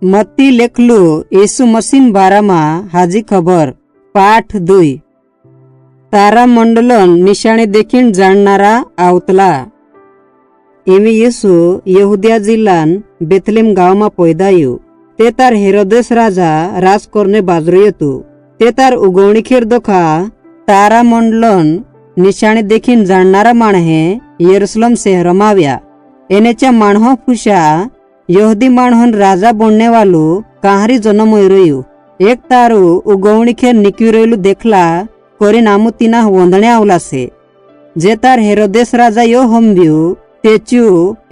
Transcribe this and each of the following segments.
मत्ती लेखलू यीशु मसीन बारामा हाजी खबर पाठ 2। तारा मंडलन निशाणे देखीन जाणणारा आवतला। एमी येसु यहुदिया जिल्लान बेथलेम गावमा पैदायु। ते तार हेरोदेस राजा राज करणे बाजरू येतो। ते तार उगवणीखेर दोखा तारा मंडलन निशाणे देखीन जाणणारा माणहे यरुशलेम शहरमा आव्या। एनेच्या माणहो फुशा यहुदी माणहन राजा बनने वालू कहारी जन्म रयु। एक तारू उगवणीखेर निक्युरेलू देखला कोरी नामू तिना वंदणे आवलासे। जे तार हेरोदेस राजा यो हंब्यू तेचू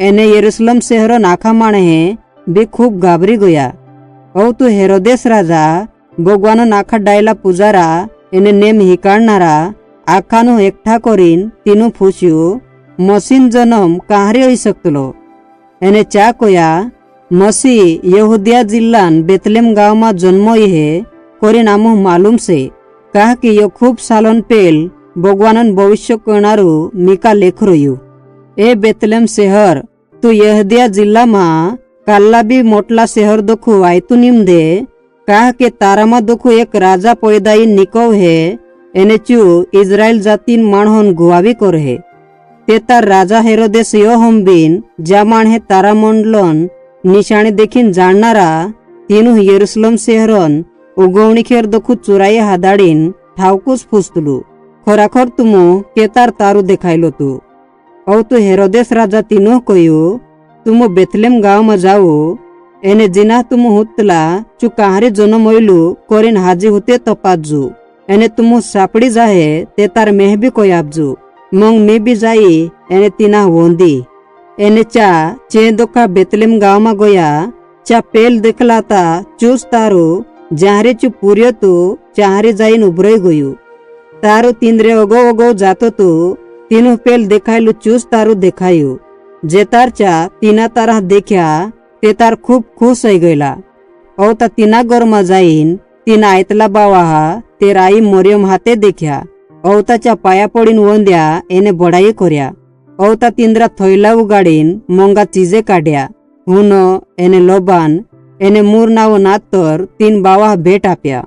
एने यरुशलेम शहर नाखा माणहे भी खूब घाबरी गया। औ तू हेरोदेस राजा भगवान नाखा डायला पुजारा एने नेम हिकाडणारा आखानु एकठा करीन तीनू फुस्यू मसीन जन्म कहारी होई सकतलो। एने चा कोया मसी यहुदिया जिल्लान बेथलेम गाव में जन्म ये कोरी नामो मालूम से। कहा कि यो खूब सालन पेल भगवानन भविष्य कहनारू मीका लेख रयु। ए बेथलेम शहर तू यहुदिया जिल्ला में काल्ला भी मोटला शहर दोखू आयतू निमदे। कहा कि तारामा दोखू एक राजा पैदाई निकव है। एने चू इजराइल जातीन माणहन गुवावी कर है। ते तार राजा हेरोदेस यो हंबीन ज्या माणहे तारा मंडलन निशाणे देखीन जाणणारा तीनू यरुशलेम शहरन उगवणीखेर दोखू चुराई हादाडीन ठावकूच फुसतलू। खराखर तुमू केतार तारू देखायलो तू। औ तू हेरोदेस राजा तीनू कयू तुमू बेथलेम गाव में जाओ। एने जिना तुमू हुतला चू कहारी जन्म होइलू कोरीन हाजी हुते तपाजू। एने तुमू सापड़ी जाहे ते तार मेह भी कोयाबजू। मंग मैं भी जाई एने तीना वोंदी। एने चा चे दोखा बेथलेम गाव में गया। चा पेल देखलाता चूस तारू जहारे चू पूर्यो तू चाहरे जाइन उभरई गयू। तारू तीनरे ओगो ओगो जातो तू तीनू पेल देखायलू चूस तारू देखायू। जे तार चा तीना तारा देखा ते तार खूब खुश हो गयला। औ ता तीना गोरमा जाइन तीना आयतला बावाहा ते राई मरियम हाते देखा। औताच्या पाया पडीन वंद्या एने बडाई कर्या। औता तिंद्रा थैला उगाडीन मोंगा चीजे काढ्या। हुन एने लोबान एने मूर नाव नातर तीन बावा भेट आप्या।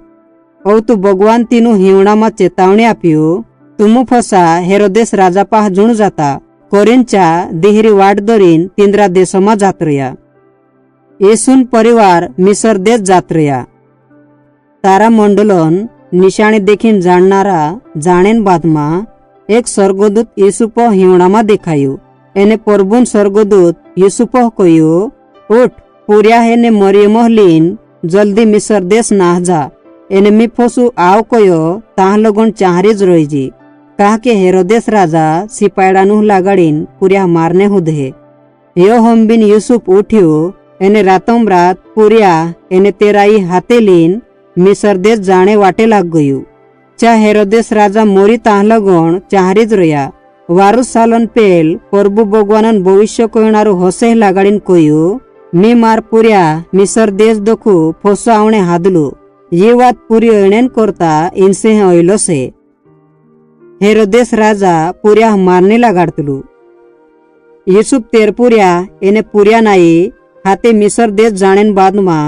औ तू भगवान तीनू हिवणामा चेतावणी आप्यू। तुमू फसा हेरोदेस राजा पाह जुण जाता कोरिनच्या दिहिरी वाट दरीन तिंद्रा देशमा जात्रया। येसून परिवार मिसर देश जात्रया। तारा मंडलन निशाणे देखीन जाणणारा जाणेन बादमा एक स्वर्गदूत यूसुफ हिवणामा देखायू। एने परबुन स्वर्गदूत यूसुफ कयू उठ पूर्या हेने मरियम लीन जल्दी मिसर देश नाह जा। एने मी फसू आव कयो ताह लगन चाहरीज रहीजी। कहा के हेरोदेस राजा सिपायडानु लगाड़ीन पूर्या मारने हुदे। यो हंबिन यूसुफ उठ्यू एने रातम रात पूर्या एने तेराई हाथे लीन मिसर देश जाने वाटे लाग गयू। चा हेरोदेस राजा मोरी ताह लगन चाहरीज रया। वारु सालन पेल प्रभु भगवानन भविष्य कहनारू होसे लगाड़ीन कयू मी मार पूर्या मिसर देश दोखू फोसो आवणे हादलू। ये बात पूरी अणेन करता इनसे ओइलो से। हेरोदेस राजा पूर्या मारने लगाड़तलू। यूसुफ तेर पूर्या एने पूर्या नाई हाथे मिसर देश जाणेन बादमा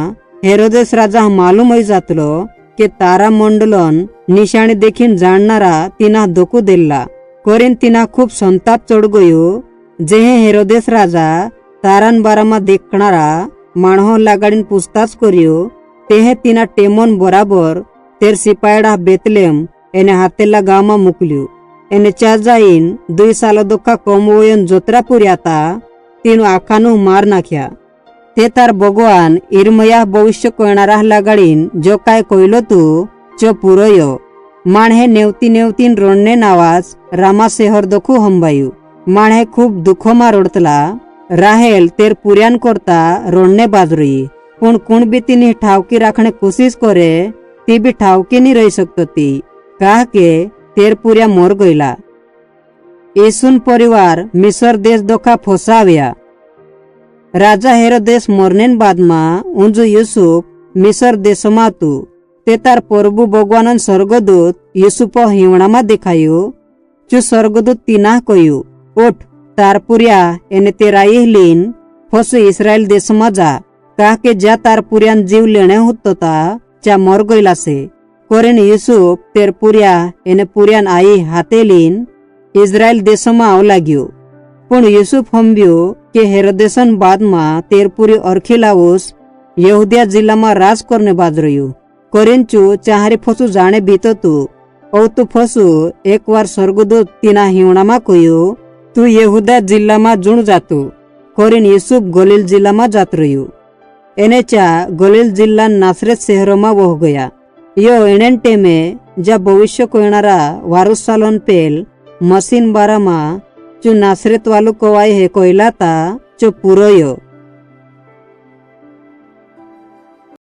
हेरोदेस राजा मालूम होई जातलो के तारा मंडलन निशाणे देखीन जाणणारा तिना दोकू दिल्ला। कोरीन तिना खूब संताप चढ गयो। जेहे हेरोदेस राजा तारान बारामा देखणारा माणहो लगाडीन पूछताछ करियो तेहे तिना टेमोन बराबर तेर सिपायडा बेथलेम एने हातेला गावमा मुकल्यू। एने चा जाईन 2 साल दोखा कमवयन जोत्रा पुर्याता तीनू आखानू मार नाख्या। ते तार भगवान इरमया भविष्य कहणारा लगाडीन जो काय कइलो तू चो पुरयो। माणहे नेवती नेवतीन रोडने नावाज रामा शहर दोखू हंबायू। माणहे खूब दुखोमा रोडतला। राहेल तेर पुर्यान करता रोडने बाजरुई। पण कुण भी तिनी ठावकी राखणे कोशिश करे ती भी ठावकी नी रही सकतो ती। कहा के तेर पुर्या मोर गयला। येसून परिवार मिसर देश दोखा फोसाव्या। राजा हेरोदेस मरनेन बादमा उंजू यूसुफ मिसर देशमा तू। ते तार प्रभु भगवानन स्वर्गदूत यूसुफ हिवणामा देखायू। चू स्वर्गदूत तीना कयू उठ तार पूर्या एने तेराई लीन फसू इस्राएल देशमा जा। કાકે જ્યાં તાર પુર્યાન જીવ લેણે હોતો તા ત્યાં મોર ગયેલા છે. કોરીન યુસુફ તેર પુર્યા એને પુર્યાન आई હાથે લીન ઇઝરાયલ દેશોમાં આવ લાગ્યો. પણ યુસુફ હંભ્યો કે હેરોદેસન બાદમાં તેરપુરી અર્ખિલાઉસ યહુદિયા જિલ્લામાં રાજ કરને બાદ રહ્યું. કોરીનચું ચાહારી ફસું જાણે બીતતું ઔતું ફસું એકવાર સ્વર્ગદૂત તેના હિવણામાં કહ્યું, તું યહુદા જિલ્લામાં જુણ જાતું. કોરીન યુસુફ ગલીલ જિલ્લામાં જાત રહ્યું. એને ચા ગલીલ જિલ્લા નાસરેત શહેરોમાં વહ ગયા. યો એણેન ટેમે જ્યાં ભવિષ્ય કોયણારા વારુસાલોન પેલ મસીન બારામાં જો નાસરેત વાલું કવાય હે કોયલાતા જો પૂરોયો.